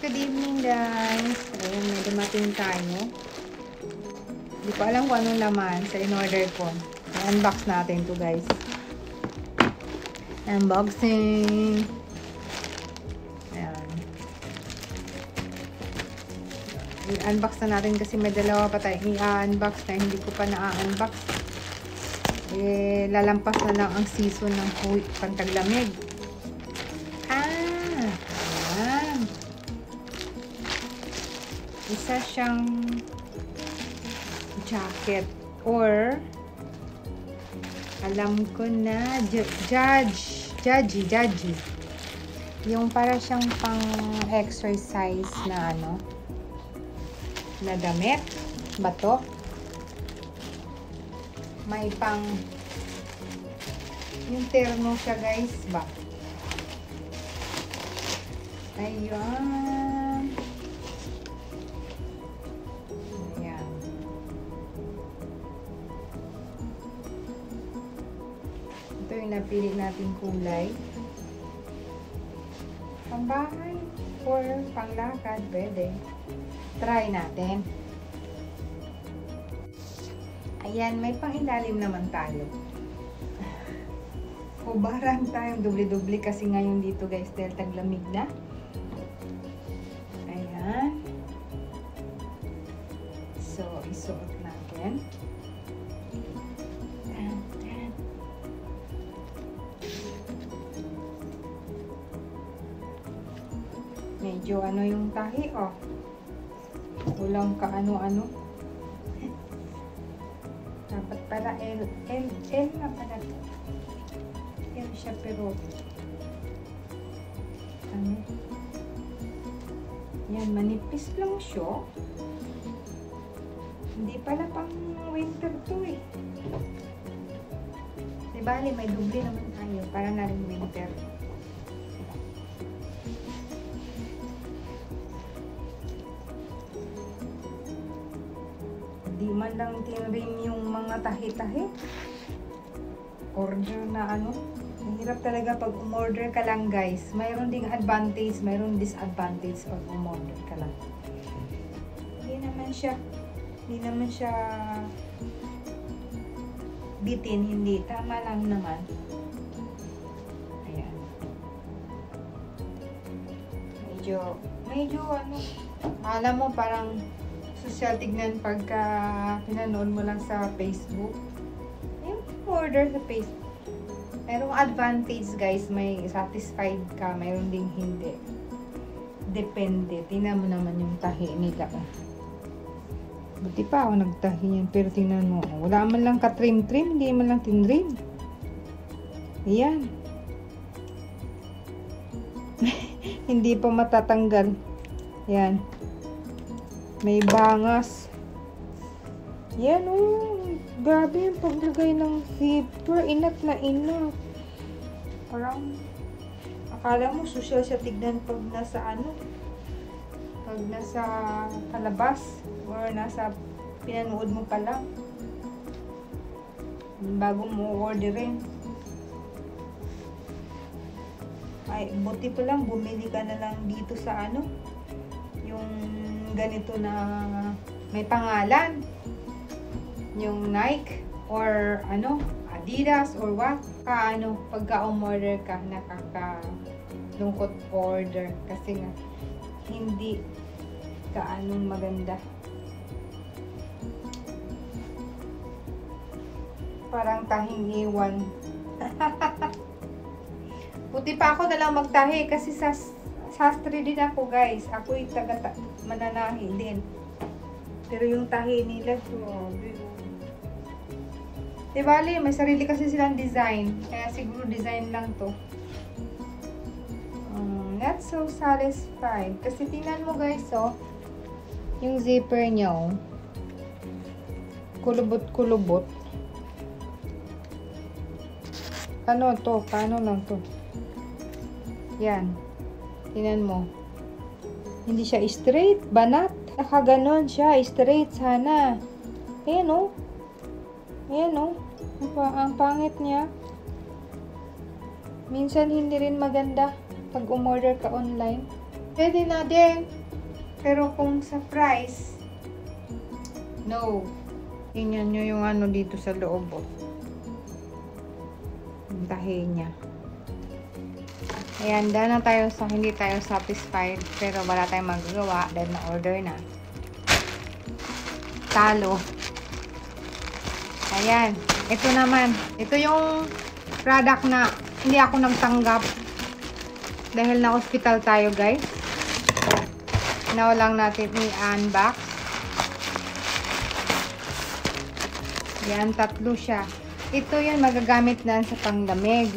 good evening guys. Ayun, may dumating tayo. Hindi ko alam kung anong laman sa in-order ko. I-unbox natin to guys. Unboxing. Ayan. I-unbox na natin kasi may dalawa pa tayo i-unbox na hindi ko pa na-unbox. Lalampas na lang ang season ng pantaglamig. Isa siyang jacket or alam ko na judgy yung para siyang pang exercise na ano na damit ba to? May pang yung terno siya guys ba? Ayun. Ito yung napili natin kulay. Pambahay or panglakad, pwede. Try natin. Ayan, may pangilalim naman tayo. Hubaran tayong dubli-dubli kasi ngayon dito guys dahil taglamig na. Ayan. So, isuot natin. Medyo ano yung tahi, oh. Walang kaano-ano. Dapat pala L na pala to. L siya pero ano? Yan, manipis lang siya. Hindi pala pang winter to eh. Di bali, may dubli naman tayo para na rin winter. Di man lang tinrim yung mga tahi-tahi. Order na ano. Mahirap talaga pag umorder ka lang guys. Mayroon ding advantage, mayroon disadvantage pag umorder ka lang. Hindi naman siya bitin, hindi. Tama lang naman. Ayan. Medyo ano, alam mo parang social tignan pagka pinanood mo lang sa Facebook. Yung order sa Facebook. Merong advantage guys, may satisfied ka, mayroon ding hindi. Depende. Tingnan mo naman yung tahi nila. Buti pa ako nagtahi yan, pero tingnan mo. Wala man lang ka-trim-trim, hindi man lang tinrim. Ayan. Hindi pa matatanggal. Ayan. May bangas. Yan oh. Grabe yung paglagay ng zipper. Inat na inat. Parang akala mo social siya tignan pag nasa ano. Pag nasa palabas. Or nasa pinanood mo pa lang. Bago mo orderin. Ay, buti pa lang bumili ka na lang dito sa ano. Yung ganito na may pangalan. Yung Nike or ano, Adidas or what. Ano, pagka umorder ka, nakakalungkot order kasi nga hindi kaanong maganda. Parang tahing iwan. Buti pa ako na lang magtahi kasi sa sastre din ako guys. Ako'y mananahi din. Pero yung tahi nila, grabe. Di bali, may sarili kasi silang design. Kaya siguro design lang to. Not so satisfied. Kasi tingnan mo guys, oh. Yung zipper niya, oh. Kulubot-kulubot. Ano to? Paano lang to? Yan. Tingnan mo. Hindi siya straight. Banat. Nakaganon siya. Straight sana. Ayan, oh. Ayan, oh. Ang pangit niya. Minsan hindi rin maganda pag umorder ka online. Pwede na din. Pero kung sa price, no. Tingnan nyo yung ano dito sa loob. Oh. Ang tahi niya. Ayan, dahil na tayo sa hindi tayo satisfied. Pero wala tayong magagawa dahil na-order na. Talo. Ayan. Ito naman. Ito yung product na hindi ako nagtanggap. Dahil na hospital tayo, guys. Now lang natin i-unbox. Yan, 3 siya. Ito yun, magagamit na sa panglamig.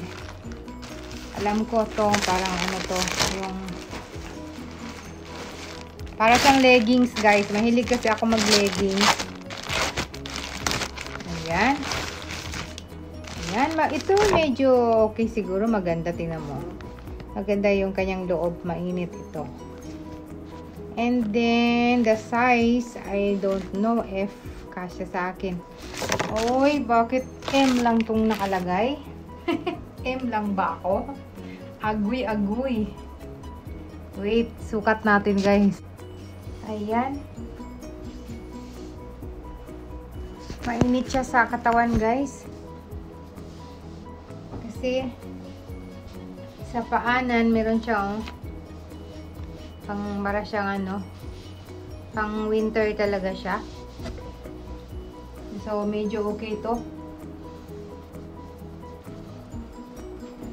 Alam ko to, parang ano to, yung para siyang leggings, guys. Mahilig kasi ako mag-leggings. Ayan. Ayan, ito medyo okay siguro, maganda, tingnan mo. Maganda yung kanyang loob, mainit ito. And then, the size, I don't know if kasya sa akin. Oy, bakit M lang tong nakalagay? M lang ba ako? Agoy-agoy. Wait, sukat natin, guys. Ayan. Mainit siya sa katawan, guys. Kasi, sa paanan, meron siyang para siyang ano, pang winter talaga siya. So, medyo okay to.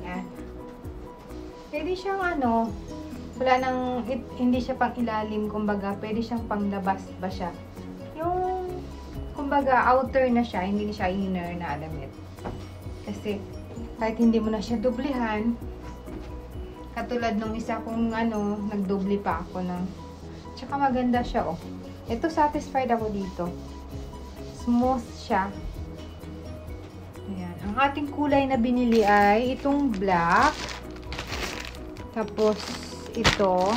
Ayan. Pwede siyang ano, wala nang, hindi siya pang ilalim, kumbaga, pwede siyang pang labas ba siya. Yung, kumbaga, outer na siya, hindi siya inner na damit. Kasi, kahit hindi mo na siya dublihan, katulad nung isa kong ano, nagdubli pa ako ng, tsaka maganda siya, oh. Ito, satisfied ako dito. Smooth siya. Ayan. Ang ating kulay na binili ay itong black. Tapos, ito.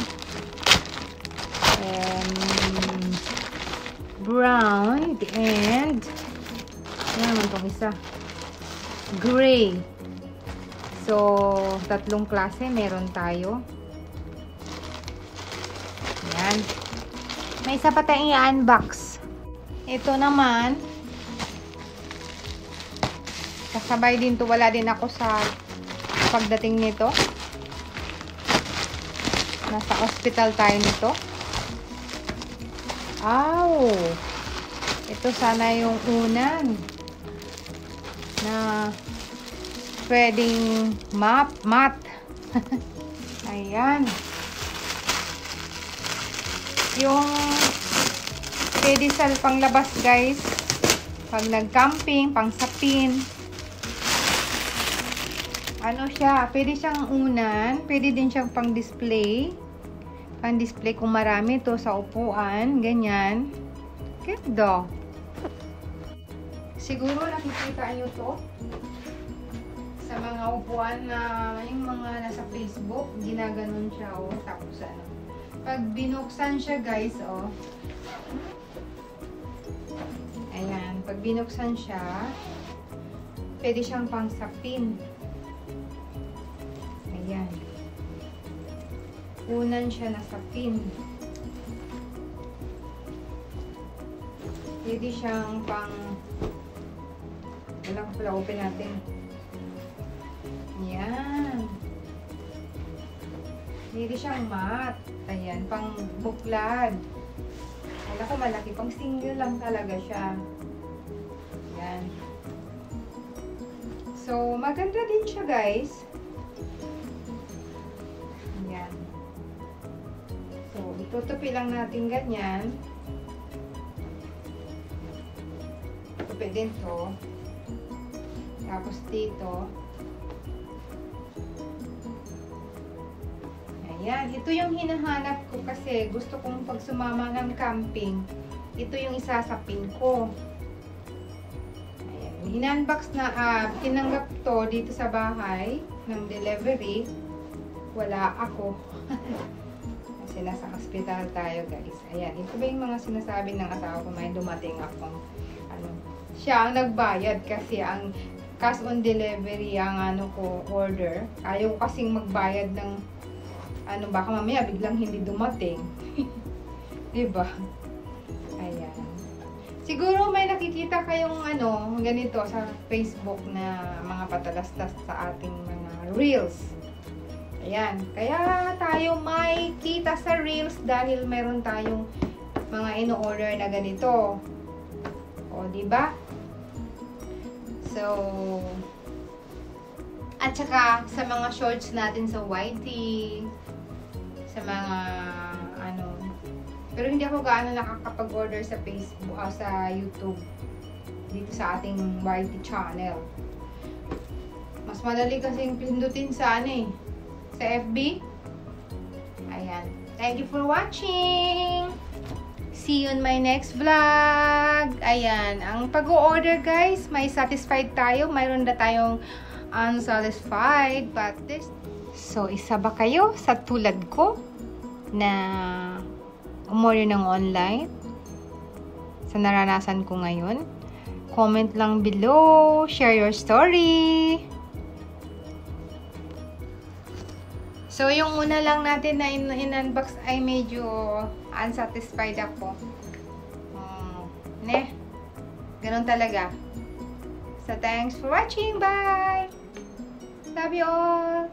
Brown. And, ano naman itong isa? Gray. So, 3 klase meron tayo. Ayan. May isa pa tayong i-unbox. Ito naman, kasabay din to, wala din ako sa pagdating nito. Nasa hospital tayo nito. Ow! Ito sana yung unan na pwedeng mat. Ayan. Yung pwede sa panglabas, guys. Pag nag-camping, pang sapin. Ano siya? Pwede siyang unan. Pwede din siyang pang-display. Pang-display kung marami to sa upuan. Ganyan. Ganda. Siguro nakikita nyo to sa mga upuan na yung mga nasa Facebook. Ginaganon siya, oh. Tapos ano. Pag binuksan siya, guys, oh. Ayan, pag binuksan siya, pwede siyang pang sapin. Ayan. Unan siya na sapin. Pwede siyang pang, wala ko pala, open natin. Ayan. Pwede siyang mat. Ayan, pang buklad. Wala ko malaki, pang single lang talaga siya. Ayan. So, maganda din siya, guys. Ayan. So, itutupi lang natin ganyan. Tupi din to. Tapos dito. Ayan, ito yung hinahanap ko kasi gusto kong pag sumama ng camping, ito yung isasapin ko. Ayan, in-unbox na, tinanggap to dito sa bahay ng delivery. Wala ako. Kasi nasa hospital tayo, guys. Ayan, ito ba yung mga sinasabi ng asawa ko, may dumating akong, ano, siya ang nagbayad kasi ang cash on delivery ang ano ko order. Ayaw kasing magbayad ng ano, baka mamaya biglang hindi dumating. Diba? Ayan. Siguro may nakikita kayong ano, ganito sa Facebook na mga patalastas sa ating mga reels. Ayan. Kaya tayo may kita sa reels dahil meron tayong mga ino-order na ganito. O, diba? So, at saka sa mga shorts natin sa YT, sa mga ano, pero hindi ako gaano nakakapag-order sa Facebook, sa YouTube, dito sa ating YT channel. Mas madali kasing pindutin sa ano sa FB. Ayan. Thank you for watching! See you in my next vlog! Ayan. Ang pag-o-order guys, may satisfied tayo. Mayroon na tayong unsatisfied. But this... So, isa ba kayo sa tulad ko na umorder ng online? Sa naranasan ko ngayon? Comment lang below. Share your story. So, yung una lang natin na in-unbox ay medyo unsatisfied ako. Ganun talaga. So, thanks for watching. Bye! Love you all!